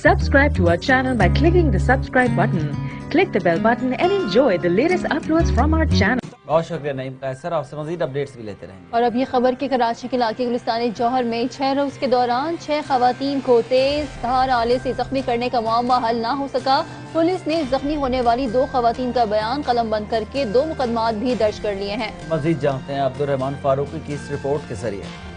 Subscribe to our channel by clicking the subscribe button. Click the bell button and enjoy the latest uploads from our channel. بہت شکریہ نعیم قیصر، آپ سے مزید updates بھی لیتے رہیں گے۔ اور اب یہ خبر کہ کراچی کے علاقے گلستان جوہر میں 6 روز کے دوران 6 خواتین کو تیز دھار آلے سے زخمی کرنے کا معمہ حل نہ ہو سکا۔ پولیس نے زخمی ہونے والی 2 خواتین کا بیان قلم بند کر کے 2 مقدمات بھی درج کر لیے ہیں۔ مزید جانتے ہیں عبدالرحمان فاروقی کی اس رپورٹ کے ذریعے۔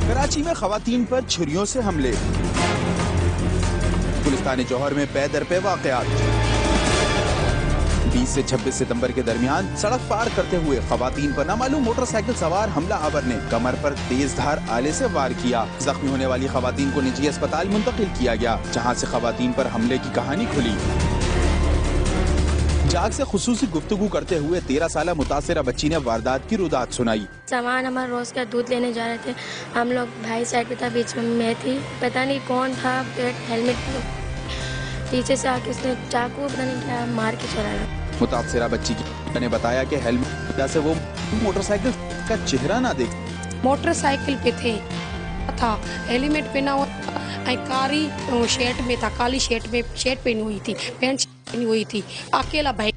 کراچی میں خواتین پر چھریوں سے حملے، گلستان جوہر میں پے در پہ واقعات۔ 20 سے 26 ستمبر کے درمیان سڑک پار کرتے ہوئے خواتین پر نامعلوم موٹر سائیکل سوار حملہ آور نے کمر پر تیز دھار آلے سے وار کیا۔ زخمی ہونے والی خواتین کو نجی اسپتال منتقل کیا گیا، جہاں سے خواتین پر حملے کی کہانی کھلی۔ جاگ سے خصوصی گفتگو کرتے ہوئے 13 سالہ متاثرہ بچی نے واردات کی رودات سنائی۔ سامان ہمارا روز کا دودھ لینے جا رہے تھے، ہم لوگ بھائی سائڈ پہ تھا، بیچ میں تھی، پتہ نہیں کون تھا، ہیلمٹ پیچھے سے آ کے اس نے چاقو پتہ نہیں کیا مار کے چلایا۔ متاثرہ بچی نے بتایا کہ ہیلمٹ کی وجہ سے وہ موٹر سائیکل کا چہرہ نہ دیکھ۔ موٹر سائیکل پہ تھا، ہیلمٹ پہنا ہوا تھا، کاری شرٹ میں تھا، کالی شرٹ میں شرٹ پہنی ہوئی تھی، پینٹ پہنی ہوئی تھی، اکیلا بھائی۔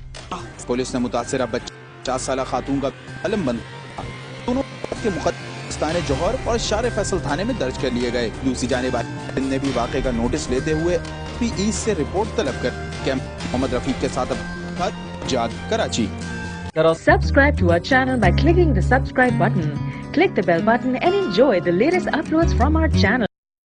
پولیس نے متاثرہ بچی 50 سالہ خاتون کا قلم بند دونوں کے مقدمے جوہر اور شار فیصل تھانے میں درج کر لیے گئے۔ دوسری جانب نے بھی واقعے کا نوٹس لیتے ہوئے پی ای سے رپورٹ طلب کر محمد رفیق کے ساتھ جاگ Karachi. Subscribe to our channel by clicking the subscribe button. Click the bell button and enjoy the latest uploads from our channel.